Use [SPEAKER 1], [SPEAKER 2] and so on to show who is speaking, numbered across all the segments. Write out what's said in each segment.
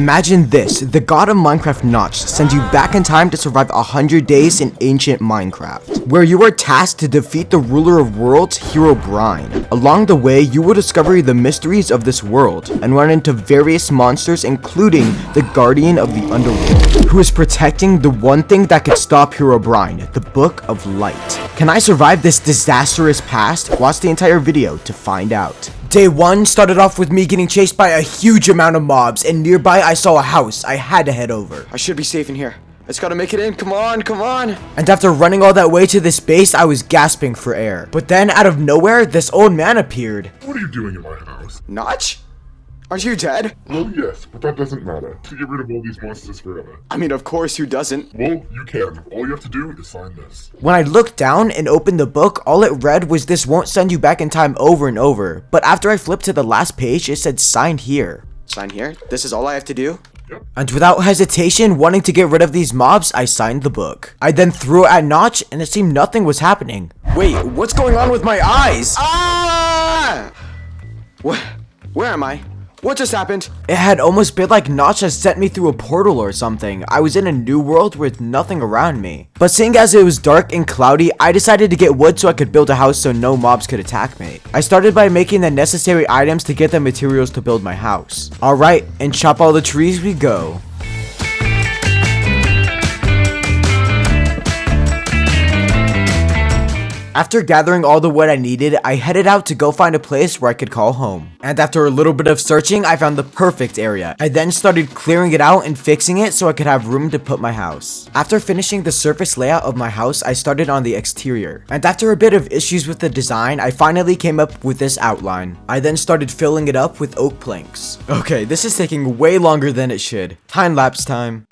[SPEAKER 1] Imagine this, the god of Minecraft Notch sends you back in time to survive 100 days in ancient Minecraft, where you are tasked to defeat the ruler of worlds, Herobrine. Along the way, you will discover the mysteries of this world and run into various monsters, including the guardian of the underworld, who is protecting the one thing that could stop Herobrine, the Book of Light. Can I survive this disastrous past? Watch the entire video to find out. Day 1 started off with me getting chased by a huge amount of mobs, and nearby I saw a house. I had to head over. I should be safe in here. I just gotta make it in. Come on, come on. And after running all that way to this base, I was gasping for air. But then, out of nowhere, this old man appeared.
[SPEAKER 2] What are you doing in my house?
[SPEAKER 1] Notch? Aren't you dead?
[SPEAKER 2] Well, yes, but that doesn't matter. To get rid of all these monsters forever.
[SPEAKER 1] I mean, of course, who doesn't?
[SPEAKER 2] Well, you can. All you have to do is sign this.
[SPEAKER 1] When I looked down and opened the book, all it read was this won't send you back in time over and over. But after I flipped to the last page, it said sign here. Sign here? This is all I have to do?
[SPEAKER 2] Yep.
[SPEAKER 1] And without hesitation, wanting to get rid of these mobs, I signed the book. I then threw it at Notch, and it seemed nothing was happening. Wait, what's going on with my eyes? Ah! Where am I? What just happened? It had almost been like Notch has sent me through a portal or something. I was in a new world with nothing around me. But seeing as it was dark and cloudy, I decided to get wood so I could build a house so no mobs could attack me. I started by making the necessary items to get the materials to build my house. Alright, and chop all the trees we go. After gathering all the wood I needed, I headed out to go find a place where I could call home. And after a little bit of searching, I found the perfect area. I then started clearing it out and fixing it so I could have room to put my house. After finishing the surface layout of my house, I started on the exterior. And after a bit of issues with the design, I finally came up with this outline. I then started filling it up with oak planks. Okay, this is taking way longer than it should. Time lapse time.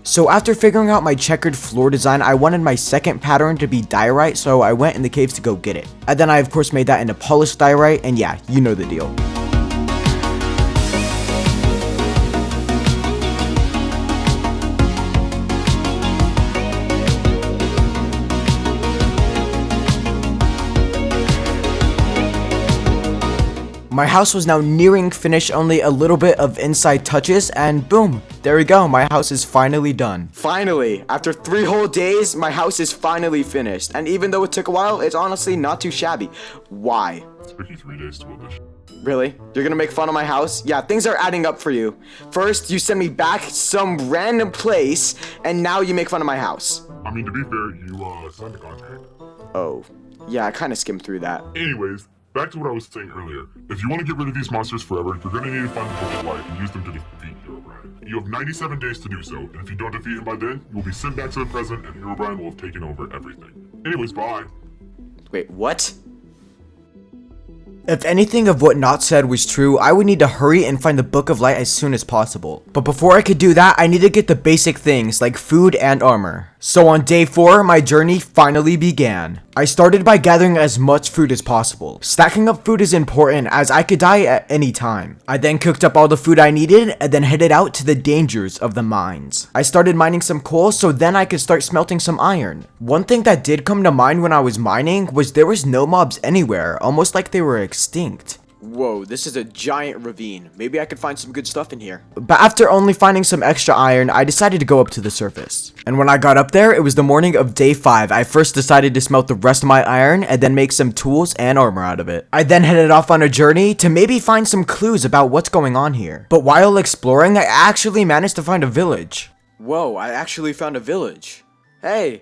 [SPEAKER 1] So after figuring out my checkered floor design, I wanted my second pattern to be diorite, so I went in the caves to go get it. And then I of course made that into polished diorite, and yeah, you know the deal. My house was now nearing finish, only a little bit of inside touches, and boom, there we go, my house is finally done. Finally, after 3 whole days, my house is finally finished, and even though it took a while, it's honestly not too shabby. Why?
[SPEAKER 2] It took you 3 days to build this.
[SPEAKER 1] Really? You're gonna make fun of my house? Yeah, things are adding up for you. First, you send me back some random place, and now you make fun of my house.
[SPEAKER 2] I mean, to be fair, you signed the contract.
[SPEAKER 1] Oh, yeah, I kinda skimmed through that.
[SPEAKER 2] Anyways, back to what I was saying earlier. If you want to get rid of these monsters forever, you're going to need to find the Book of Life and use them to defeat Herobrine. You have 97 days to do so, and if you don't defeat him by then, you will be sent back to the present and Herobrine will have taken over everything. Anyways, bye.
[SPEAKER 1] Wait, what? If anything of what Notch said was true, I would need to hurry and find the Book of Light as soon as possible. But before I could do that, I need to get the basic things like food and armor. So on day 4, my journey finally began. I started by gathering as much food as possible. Stacking up food is important as I could die at any time. I then cooked up all the food I needed and then headed out to the dangers of the mines. I started mining some coal so then I could start smelting some iron. One thing that did come to mind when I was mining was there was no mobs anywhere, almost like they were extinct. Whoa, this is a giant ravine. Maybe I could find some good stuff in here. But after only finding some extra iron, I decided to go up to the surface. And when I got up there, it was the morning of day 5. I first decided to smelt the rest of my iron and then make some tools and armor out of it. I then headed off on a journey to maybe find some clues about what's going on here. But while exploring, I actually managed to find a village. Whoa, I actually found a village. Hey,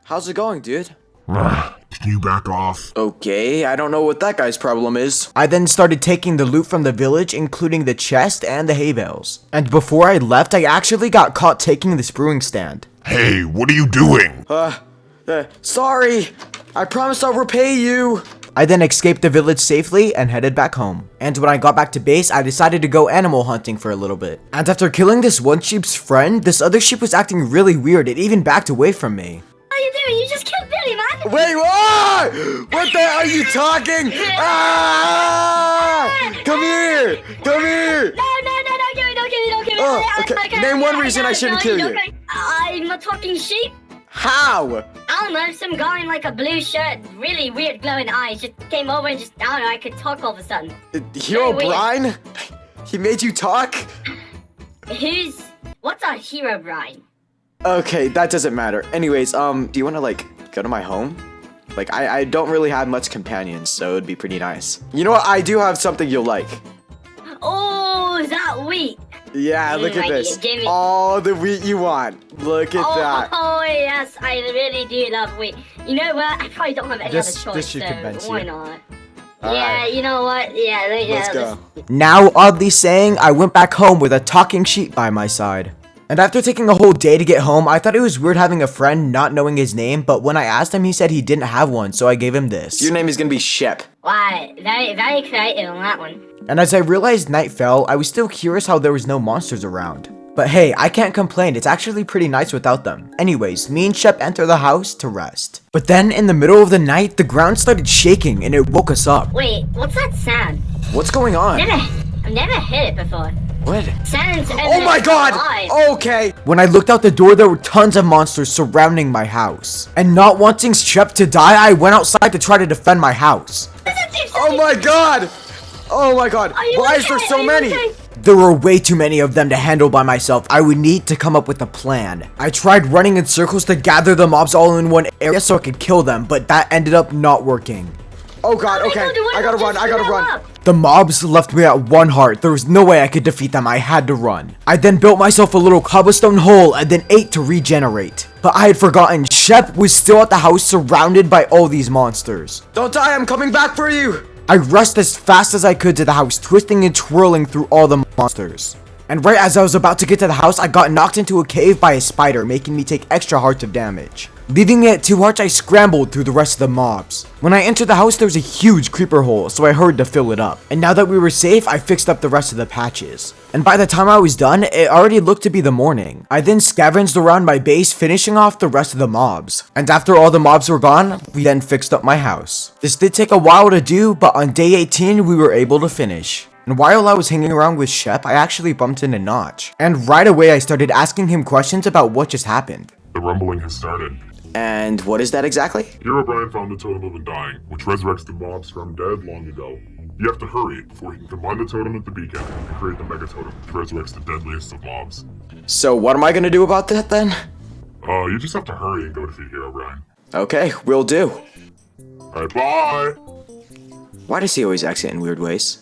[SPEAKER 1] how's it going, dude?
[SPEAKER 2] Can you back off?
[SPEAKER 1] Okay, I don't know what that guy's problem is. I then started taking the loot from the village, including the chest and the hay bales. And before I left, I actually got caught taking this brewing stand.
[SPEAKER 2] Hey, what are you doing?
[SPEAKER 1] Sorry. I promise I'll repay you. I then escaped the village safely and headed back home. And when I got back to base, I decided to go animal hunting for a little bit. And after killing this one sheep's friend, this other sheep was acting really weird. It even backed away from me.
[SPEAKER 3] What are you doing? You just killed Billy, man!
[SPEAKER 1] Wait, what? What the hell are you talking? Ah! Come here! Come here!
[SPEAKER 3] No, don't kill me.
[SPEAKER 1] Oh, okay. Name one reason I shouldn't kill you.
[SPEAKER 3] I'm a talking sheep?
[SPEAKER 1] How?
[SPEAKER 3] I don't know, some guy in like a blue shirt, really weird glowing eyes, just came over and just, I don't know, I could talk all of a sudden.
[SPEAKER 1] Herobrine? He made you talk?
[SPEAKER 3] What's a Herobrine?
[SPEAKER 1] Okay, that doesn't matter. Anyways, do you want to, like, go to my home? Like, I don't really have much companions, so it would be pretty nice. You know what? I do have something you'll like.
[SPEAKER 3] Oh, is that wheat?
[SPEAKER 1] Yeah, look at this. All the wheat you want. Look at that.
[SPEAKER 3] Oh, yes, I really do love wheat. You know what? I probably don't have any other choice,
[SPEAKER 1] this should
[SPEAKER 3] so
[SPEAKER 1] convince
[SPEAKER 3] why
[SPEAKER 1] you.
[SPEAKER 3] not?
[SPEAKER 1] All
[SPEAKER 3] yeah,
[SPEAKER 1] right.
[SPEAKER 3] you know what? Yeah,
[SPEAKER 1] Let's go.
[SPEAKER 3] let's-
[SPEAKER 1] Now, oddly saying, I went back home with a talking sheep by my side. And after taking a whole day to get home, I thought it was weird having a friend not knowing his name, but when I asked him, he said he didn't have one, so I gave him this. Your name is gonna be Shep.
[SPEAKER 3] Why, very creative on that one.
[SPEAKER 1] And as I realized night fell, I was still curious how there was no monsters around. But hey, I can't complain, it's actually pretty nice without them. Anyways, me and Shep enter the house to rest. But then, in the middle of the night, the ground started shaking and it woke us up.
[SPEAKER 3] Wait, what's that sound?
[SPEAKER 1] What's going on?
[SPEAKER 3] I've never heard it before.
[SPEAKER 1] What?
[SPEAKER 3] Sounds
[SPEAKER 1] Oh my god!
[SPEAKER 3] alive.
[SPEAKER 1] Okay! When I looked out the door, there were tons of monsters surrounding my house. And not wanting Shep to die, I went outside to try to defend my house. Oh my god! Oh my god! Why is there so many? There were way too many of them to handle by myself. I would need to come up with a plan. I tried running in circles to gather the mobs all in one area so I could kill them, but that ended up not working. Oh god, okay. I gotta run. The mobs left me at 1 heart. There was no way I could defeat them. I had to run. I then built myself a little cobblestone hole and then ate to regenerate. But I had forgotten Shep was still at the house surrounded by all these monsters. Don't die, I'm coming back for you! I rushed as fast as I could to the house, twisting and twirling through all the monsters. And right as I was about to get to the house, I got knocked into a cave by a spider, making me take extra hearts of damage. Leaving me at 2 hearts, I scrambled through the rest of the mobs. When I entered the house, there was a huge creeper hole, so I hurried to fill it up. And now that we were safe, I fixed up the rest of the patches. And by the time I was done, it already looked to be the morning. I then scavenged around my base, finishing off the rest of the mobs. And after all the mobs were gone, we then fixed up my house. This did take a while to do, but on day 18, we were able to finish. And while I was hanging around with Shep, I actually bumped into Notch. And right away, I started asking him questions about what just happened.
[SPEAKER 2] The rumbling has started.
[SPEAKER 1] And what is that exactly?
[SPEAKER 2] Herobrine found the Totem of Undying, which resurrects the mobs from dead long ago. You have to hurry before he can combine the totem with the beacon and create the Mega Totem, which resurrects the deadliest of mobs.
[SPEAKER 1] So what am I gonna do about that then?
[SPEAKER 2] You just have to hurry and go defeat Herobrine.
[SPEAKER 1] Okay, will do.
[SPEAKER 2] Alright, bye!
[SPEAKER 1] Why does he always exit in weird ways?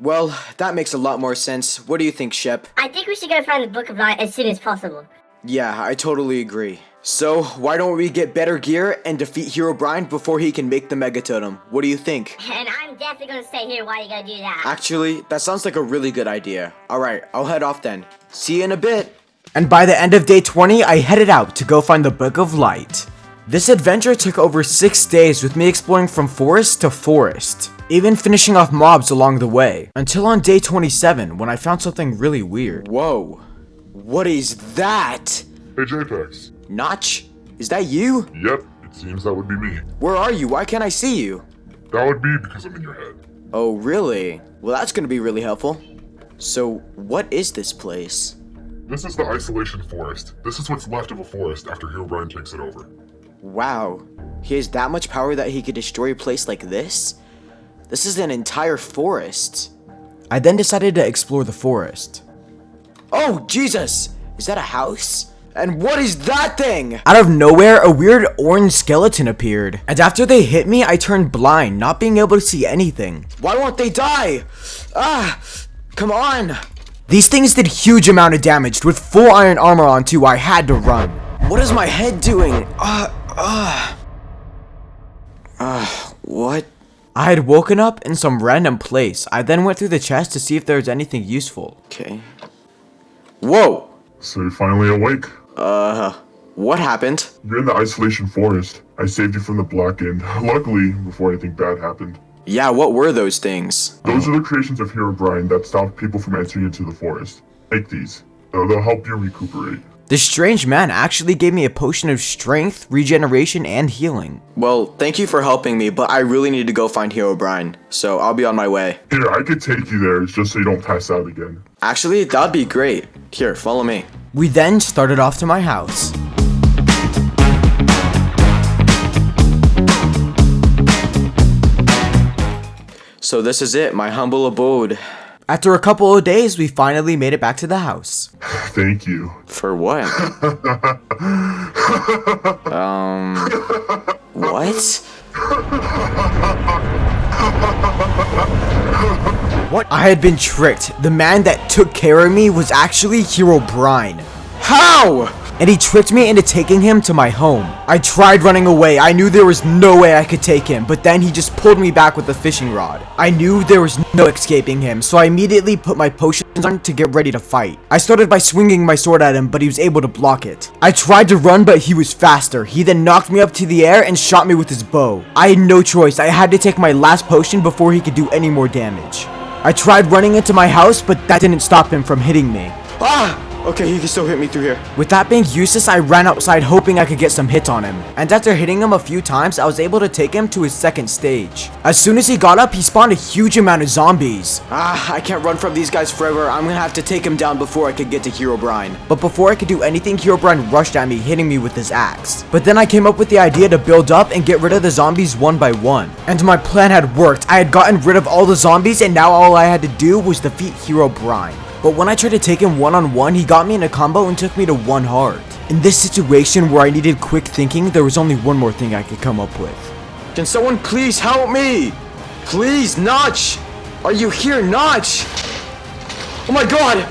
[SPEAKER 1] Well, that makes a lot more sense. What do you think, Shep?
[SPEAKER 3] I think we should go find the Book of Light as soon as possible.
[SPEAKER 1] Yeah, I totally agree. So, why don't we get better gear and defeat Herobrine before he can make the Mega Totem? What do you think?
[SPEAKER 3] And I'm definitely gonna stay here while you gotta do that.
[SPEAKER 1] Actually, that sounds like a really good idea. Alright, I'll head off then. See you in a bit. And by the end of day 20, I headed out to go find the Book of Light. This adventure took over 6 days with me exploring from forest to forest, even finishing off mobs along the way, until on day 27 when I found something really weird. Whoa, what is that?
[SPEAKER 2] Hey Jepex.
[SPEAKER 1] Notch? Is that you?
[SPEAKER 2] Yep, it seems that would be me.
[SPEAKER 1] Where are you? Why can't I see you?
[SPEAKER 2] That would be because I'm in your head.
[SPEAKER 1] Oh, really? Well, that's gonna be really helpful. So, what is this place?
[SPEAKER 2] This is the Isolation Forest. This is what's left of a forest after Herobrine takes it over.
[SPEAKER 1] Wow, he has that much power that he could destroy a place like this? This is an entire forest. I then decided to explore the forest. Oh, Jesus! Is that a house? And what is that thing? Out of nowhere, a weird orange skeleton appeared. And after they hit me, I turned blind, not being able to see anything. Why won't they die? Ah, come on. These things did huge amount of damage. With full iron armor on too, I had to run. What is my head doing? What? I had woken up in some random place. I then went through the chest to see if there was anything useful. Okay. Whoa!
[SPEAKER 2] So you're finally awake.
[SPEAKER 1] What happened?
[SPEAKER 2] You're in the Isolation Forest. I saved you from the Black End, luckily, before anything bad happened.
[SPEAKER 1] Yeah, what were those things?
[SPEAKER 2] Those are the creations of Herobrine that stopped people from entering into the forest. Take these. They'll help you recuperate.
[SPEAKER 1] This strange man actually gave me a potion of strength, regeneration, and healing. Well, thank you for helping me, but I really need to go find Herobrine, so I'll be on my way.
[SPEAKER 2] Here, I could take you there just so you don't pass out again.
[SPEAKER 1] Actually, that'd be great. Here, follow me. We then started off to my house. So this is it, my humble abode. After a couple of days, we finally made it back to the house.
[SPEAKER 2] Thank you.
[SPEAKER 1] For what? What? What? I had been tricked. The man that took care of me was actually Herobrine. How? And he tricked me into taking him to my home. I tried running away. I knew there was no way I could take him, but then he just pulled me back with a fishing rod. I knew there was no escaping him, so I immediately put my potions on to get ready to fight. I started by swinging my sword at him, but he was able to block it. I tried to run, but he was faster. He then knocked me up to the air and shot me with his bow. I had no choice. I had to take my last potion before he could do any more damage. I tried running into my house, but that didn't stop him from hitting me. Ah! Okay, he can still hit me through here. With that being useless, I ran outside hoping I could get some hits on him. And after hitting him a few times, I was able to take him to his second stage. As soon as he got up, he spawned a huge amount of zombies. I can't run from these guys forever. I'm gonna have to take him down before I could get to Herobrine. But before I could do anything, Herobrine rushed at me, hitting me with his axe. But then I came up with the idea to build up and get rid of the zombies one by one. And my plan had worked. I had gotten rid of all the zombies, and now all I had to do was defeat Herobrine. But when I tried to take him one-on-one, he got me in a combo and took me to 1 heart. In this situation where I needed quick thinking, there was only one more thing I could come up with. Can someone please help me? Please, Notch! Are you here, Notch? Oh my god!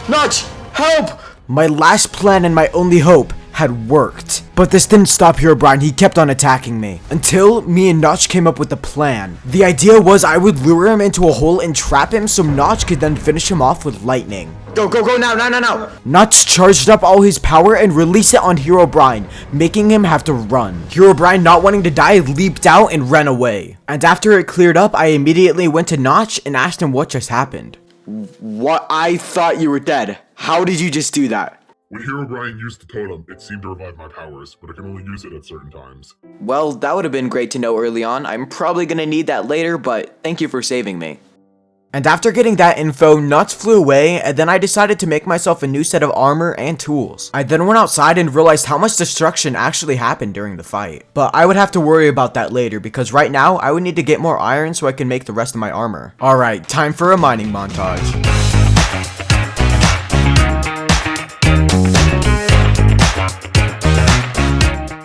[SPEAKER 1] Notch, help! My last plan and my only hope had worked. But this didn't stop Herobrine, he kept on attacking me. Until me and Notch came up with a plan. The idea was I would lure him into a hole and trap him so Notch could then finish him off with lightning. Go, now. Notch charged up all his power and released it on Herobrine, making him have to run. Herobrine, not wanting to die, leaped out and ran away. And after it cleared up, I immediately went to Notch and asked him what just happened. What? I thought you were dead. How did you just do that?
[SPEAKER 2] When Herobrine used the totem, it seemed to revive my powers, but I can only use it at certain times.
[SPEAKER 1] Well, that would have been great to know early on. I'm probably gonna need that later, but thank you for saving me. And after getting that info, Nuts flew away, and then I decided to make myself a new set of armor and tools. I then went outside and realized how much destruction actually happened during the fight. But I would have to worry about that later, because right now, I would need to get more iron so I can make the rest of my armor. Alright, time for a mining montage.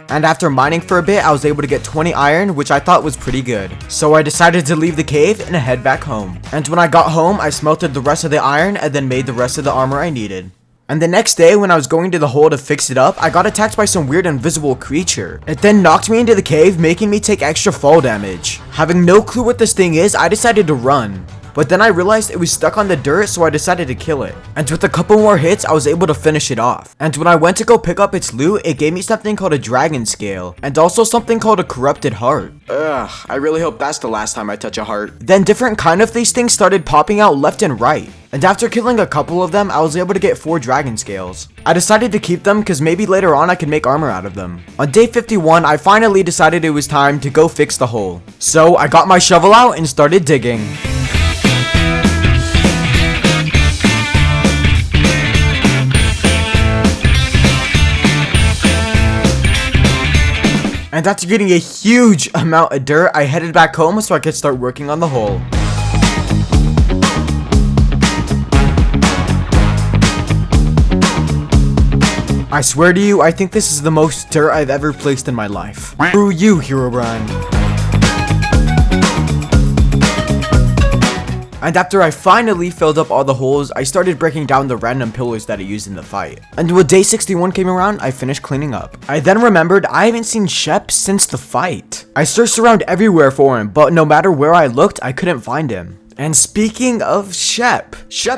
[SPEAKER 1] And after mining for a bit, I was able to get 20 iron, which I thought was pretty good. So I decided to leave the cave and head back home. And when I got home, I smelted the rest of the iron and then made the rest of the armor I needed. And the next day, when I was going to the hole to fix it up, I got attacked by some weird invisible creature. It then knocked me into the cave, making me take extra fall damage. Having no clue what this thing is, I decided to run. But then I realized it was stuck on the dirt, so I decided to kill it. And with a couple more hits, I was able to finish it off. And when I went to go pick up its loot, it gave me something called a dragon scale, and also something called a corrupted heart. Ugh, I really hope that's the last time I touch a heart. Then different kind of these things started popping out left and right. And after killing a couple of them, I was able to get 4 dragon scales. I decided to keep them because maybe later on I could make armor out of them. On day 51, I finally decided it was time to go fix the hole. So I got my shovel out and started digging. And after getting a huge amount of dirt, I headed back home so I could start working on the hole. I swear to you, I think this is the most dirt I've ever placed in my life. Screw you, Herobrine. And after I finally filled up all the holes, I started breaking down the random pillars that I used in the fight. And when day 61 came around, I finished cleaning up. I then remembered I haven't seen Shep since the fight. I searched around everywhere for him, but no matter where I looked, I couldn't find him. And speaking of Shep,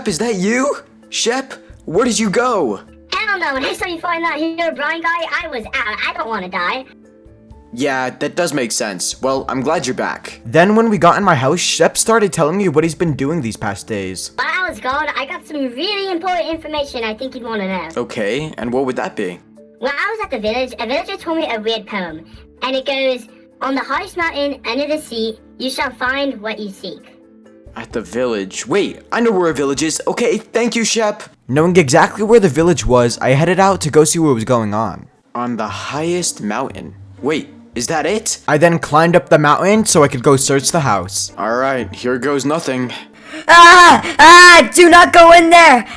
[SPEAKER 1] is that you? Shep, where did you go?
[SPEAKER 3] Hell no, next time you find that Herobrine guy, I was out. I don't want to die.
[SPEAKER 1] Yeah, that does make sense. Well, I'm glad you're back. Then when we got in my house, Shep started telling me what he's been doing these past days.
[SPEAKER 3] While I was gone, I got some really important information I think you'd want to know.
[SPEAKER 1] Okay, and what would that be?
[SPEAKER 3] When I was at the village, a villager told me a weird poem. And it goes, on the highest mountain under the sea, you shall find what you seek.
[SPEAKER 1] At the village. Wait, I know where a village is. Okay, thank you, Shep. Knowing exactly where the village was, I headed out to go see what was going on. On the highest mountain. Wait, Is that it? I then climbed up the mountain so I could go search the house. Alright, here goes nothing.
[SPEAKER 4] Do not go in there.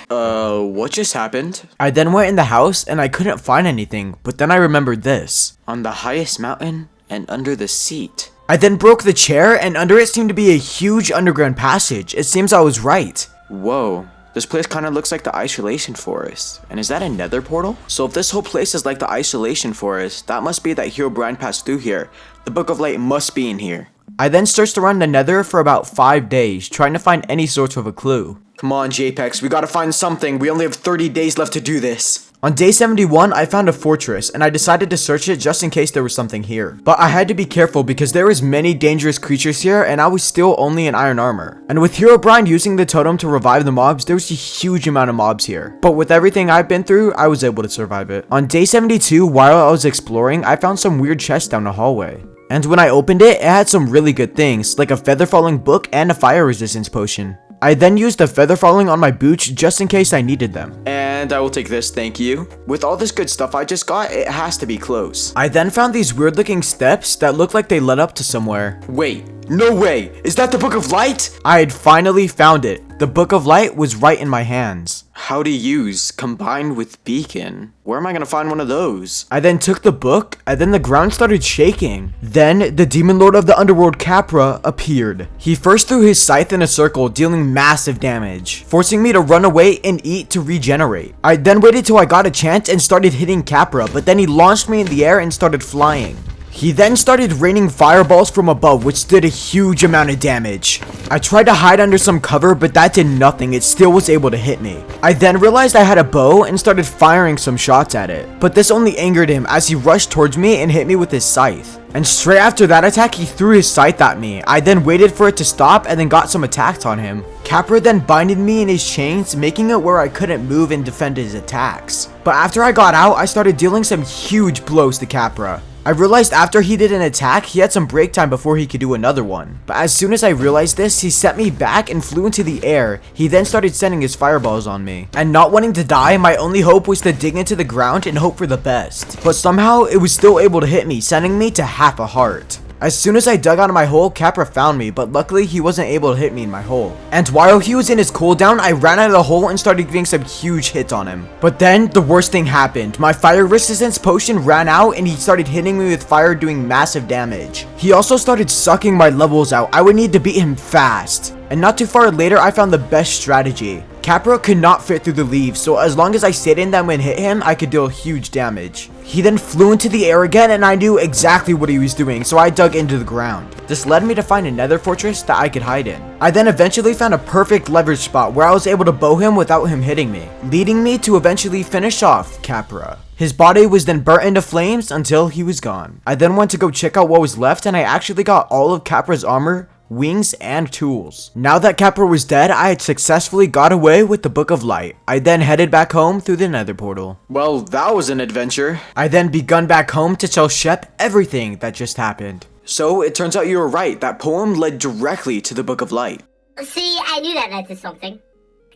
[SPEAKER 1] What just happened? I then went in the house and I couldn't find anything, but then I remembered this. On the highest mountain and under the seat. I then broke the chair and under it seemed to be a huge underground passage. It seems I was right. Whoa. This place kind of looks like the isolation forest. And is that a nether portal? So if this whole place is like the isolation forest, that must be that Herobrine passed through here. The Book of Light must be in here. I then searched around the nether for about 5 days, trying to find any sort of a clue. Come on, Jepex, we gotta find something. We only have 30 days left to do this. On day 71, I found a fortress, and I decided to search it just in case there was something here. But I had to be careful because there was many dangerous creatures here, and I was still only in iron armor. And with Herobrine using the totem to revive the mobs, there was a huge amount of mobs here. But with everything I've been through, I was able to survive it. On day 72, while I was exploring, I found some weird chests down the hallway. And when I opened it, it had some really good things, like a feather falling book and a fire resistance potion. I then used the feather falling on my boots just in case I needed them. And I will take this, thank you. With all this good stuff I just got, it has to be close. I then found these weird looking steps that looked like they led up to somewhere. Wait, no way! Is that the Book of Light? I had finally found it. The Book of Light was right in my hands. How to use, combined with beacon. Where am I gonna find one of those? I then took the book, and then the ground started shaking. Then, the demon lord of the underworld Capra appeared. He first threw his scythe in a circle, dealing massive damage, forcing me to run away and eat to regenerate. I then waited till I got a chance and started hitting Capra, but then he launched me in the air and started flying. He then started raining fireballs from above, which did a huge amount of damage. I tried to hide under some cover, but that did nothing. It still was able to hit me. I then realized I had a bow and started firing some shots at it. But this only angered him as he rushed towards me and hit me with his scythe. And straight after that attack, he threw his scythe at me. I then waited for it to stop and then got some attacks on him. Capra then binded me in his chains, making it where I couldn't move and defend his attacks. But after I got out, I started dealing some huge blows to Capra. I realized after he did an attack, he had some break time before he could do another one. But as soon as I realized this, he set me back and flew into the air. He then started sending his fireballs on me. And not wanting to die, my only hope was to dig into the ground and hope for the best. But somehow, it was still able to hit me, sending me to half a heart. As soon as I dug out of my hole, Capra found me, but luckily he wasn't able to hit me in my hole. And while he was in his cooldown, I ran out of the hole and started getting some huge hits on him. But then, the worst thing happened. My fire resistance potion ran out and he started hitting me with fire, doing massive damage. He also started sucking my levels out. I would need to beat him fast. And not too far later, I found the best strategy. Capra could not fit through the leaves, so as long as I stayed in them and hit him, I could deal huge damage. He then flew into the air again, and I knew exactly what he was doing, so I dug into the ground. This led me to find a nether fortress that I could hide in. I then eventually found a perfect leverage spot where I was able to bow him without him hitting me, leading me to eventually finish off Capra. His body was then burnt into flames until he was gone. I then went to go check out what was left, and I actually got all of Capra's armor, wings, and tools. Now that Capra was dead, I had successfully got away with the Book of Light. I then headed back home through the nether portal. Well, that was an adventure. I then begun back home to tell Shep everything that just happened. So, it turns out you were right. That poem led directly to the Book of Light.
[SPEAKER 3] See, I knew that led to something.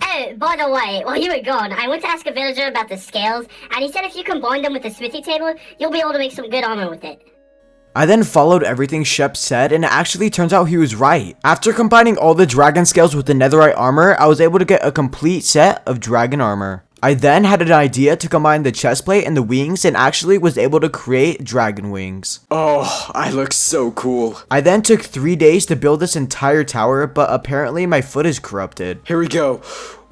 [SPEAKER 3] Oh, by the way, while you were gone, I went to ask a villager about the scales, and he said if you combine them with the smithy table, you'll be able to make some good armor with it.
[SPEAKER 1] I then followed everything Shep said, and it actually turns out he was right. After combining all the dragon scales with the netherite armor, I was able to get a complete set of dragon armor. I then had an idea to combine the chestplate and the wings and actually was able to create dragon wings. Oh, I look so cool. I then took 3 days to build this entire tower, but apparently my foot is corrupted. Here we go.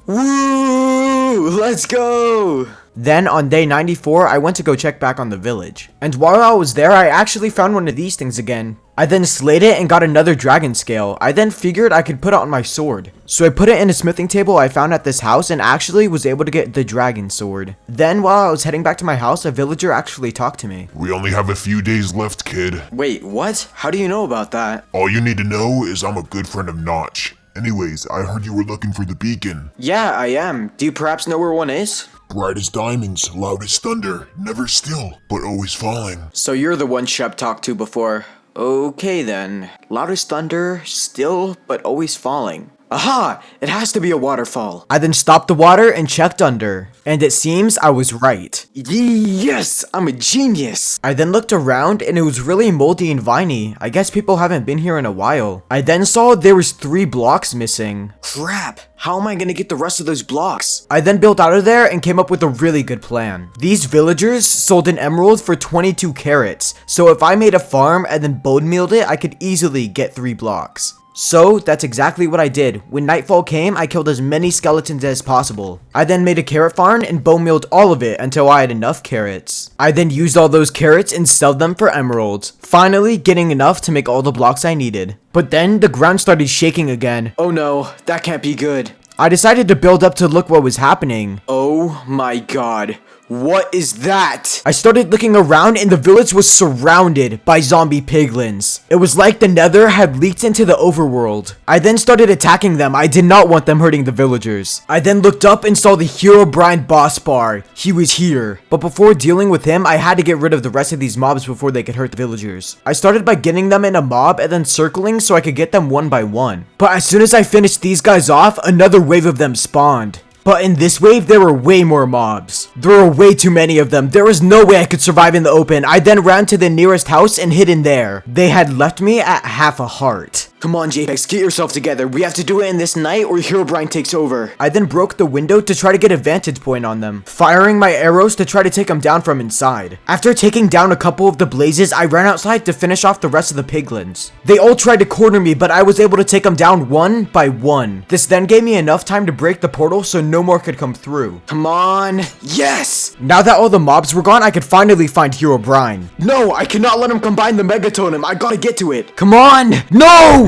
[SPEAKER 1] Woo! Let's go! Then on day 94, I went to go check back on the village. And while I was there, I actually found one of these things again. I then slayed it and got another dragon scale. I then figured I could put it on my sword. So I put it in a smithing table I found at this house and actually was able to get the dragon sword. Then while I was heading back to my house, a villager actually talked to me.
[SPEAKER 2] We only have a few days left, kid.
[SPEAKER 1] Wait, what? How do you know about that?
[SPEAKER 2] All you need to know is I'm a good friend of Notch. Anyways, I heard you were looking for the beacon.
[SPEAKER 1] Yeah, I am. Do you perhaps know where one is?
[SPEAKER 2] Bright as diamonds, loud as thunder, never still, but always falling.
[SPEAKER 1] So you're the one Shep talked to before. Okay then. Loud as thunder, still, but always falling. Aha! It has to be a waterfall. I then stopped the water and checked under. And it seems I was right. Yes! I'm a genius! I then looked around and it was really moldy and viney. I guess people haven't been here in a while. I then saw there was 3 blocks missing. Crap! How am I gonna get the rest of those blocks? I then built out of there and came up with a really good plan. These villagers sold an emerald for 22 carats. So if I made a farm and then bone mealed it, I could easily get 3 blocks. So, that's exactly what I did. When nightfall came, I killed as many skeletons as possible. I then made a carrot farm and bone mealed all of it until I had enough carrots. I then used all those carrots and sold them for emeralds, finally getting enough to make all the blocks I needed. But then, the ground started shaking again. Oh no, that can't be good. I decided to build up to look what was happening. Oh my god. What is that? I started looking around and the village was surrounded by zombie piglins. It was like the Nether had leaked into the overworld. I then started attacking them. I did not want them hurting the villagers. I then looked up and saw the Herobrine boss bar. He was here. But before dealing with him, I had to get rid of the rest of these mobs before they could hurt the villagers. I started by getting them in a mob and then circling so I could get them one by one. But as soon as I finished these guys off, another wave of them spawned. But in this wave, there were way more mobs. There were way too many of them. There was no way I could survive in the open. I then ran to the nearest house and hid in there. They had left me at half a heart. Come on, Jepex, get yourself together. We have to do it in this night or Herobrine takes over. I then broke the window to try to get a vantage point on them, firing my arrows to try to take them down from inside. After taking down a couple of the blazes, I ran outside to finish off the rest of the piglins. They all tried to corner me, but I was able to take them down one by one. This then gave me enough time to break the portal so no more could come through. Come on. Yes! Now that all the mobs were gone, I could finally find Herobrine. No, I cannot let him combine the mega totem. I gotta get to it. Come on! No!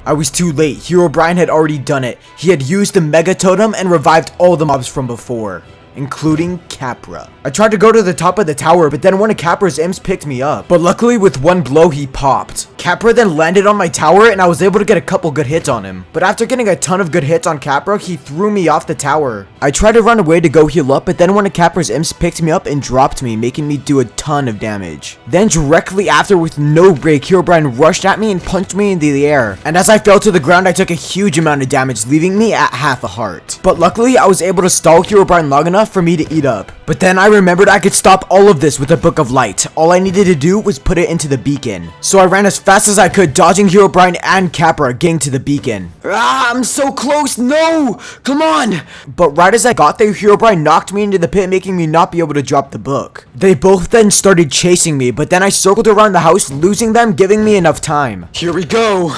[SPEAKER 1] I was too late. Herobrine had already done it. He had used the mega totem and revived all the mobs from before, including Capra. I tried to go to the top of the tower, but then one of Capra's imps picked me up. But luckily with one blow he popped. Capra then landed on my tower and I was able to get a couple good hits on him. But after getting a ton of good hits on Capra, he threw me off the tower. I tried to run away to go heal up, but then one of Capra's imps picked me up and dropped me, making me do a ton of damage. Then directly after, with no break, Herobrine rushed at me and punched me into the air. And as I fell to the ground, I took a huge amount of damage, leaving me at half a heart. But luckily, I was able to stall Herobrine long enough for me to eat up. But then I remembered I could stop all of this with a Book of Light. All I needed to do was put it into the beacon. So I ran as fast as I could, dodging Herobrine and Capra, getting to the beacon. Ah, I'm so close, no! Come on! But right as I got there, Herobrine knocked me into the pit, making me not be able to drop the book. They both then started chasing me, but then I circled around the house, losing them, giving me enough time. Here we go!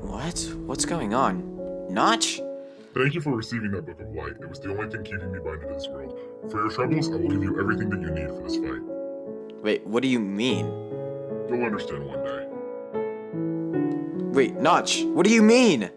[SPEAKER 1] What? What's going on? Notch?
[SPEAKER 2] Thank you for receiving that Book of Light. It was the only thing keeping me bound to this world. For your troubles, I will give you everything that you need for this fight.
[SPEAKER 1] Wait, what do you mean?
[SPEAKER 2] You'll understand one day.
[SPEAKER 1] Wait, Notch, what do you mean?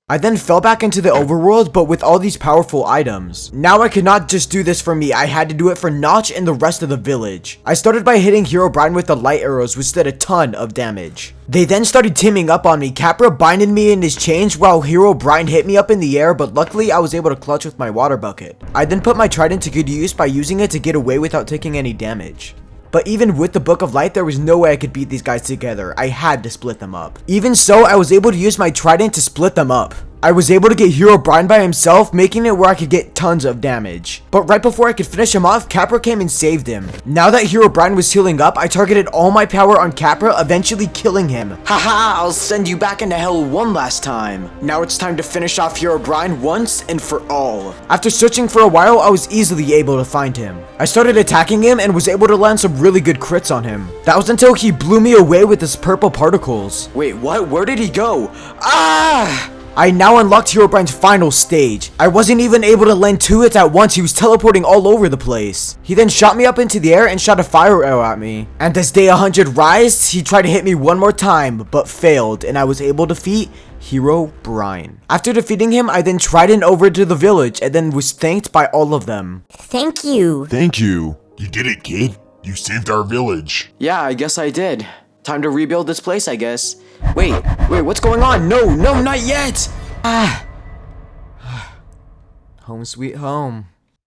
[SPEAKER 1] I then fell back into the overworld, but with all these powerful items. Now I could not just do this for me, I had to do it for Notch and the rest of the village. I started by hitting Herobrine with the light arrows, which did a ton of damage. They then started teaming up on me. Capra binded me in his chains while Herobrine hit me up in the air, but luckily I was able to clutch with my water bucket. I then put my trident to good use by using it to get away without taking any damage. But even with the Book of Light, there was no way I could beat these guys together. I had to split them up. Even so, I was able to use my trident to split them up. I was able to get Herobrine by himself, making it where I could get tons of damage. But right before I could finish him off, Capra came and saved him. Now that Herobrine was healing up, I targeted all my power on Capra, eventually killing him. Haha, I'll send you back into hell one last time. Now it's time to finish off Herobrine once and for all. After searching for a while, I was easily able to find him. I started attacking him and was able to land some really good crits on him. That was until he blew me away with his purple particles. Wait, what? Where did he go? Ah! I now unlocked Herobrine's final stage. I wasn't even able to land 2 hits at once, he was teleporting all over the place. He then shot me up into the air and shot a fire arrow at me. And as day 100 rised, he tried to hit me one more time, but failed, and I was able to defeat Herobrine. After defeating him, I then trident over to the village, and then was thanked by all of them.
[SPEAKER 4] Thank you.
[SPEAKER 2] Thank you. You did it, kid. You saved our village.
[SPEAKER 1] Yeah, I guess I did. Time to rebuild this place, I guess. Wait, what's going on? No, not yet! Ah. Home sweet home.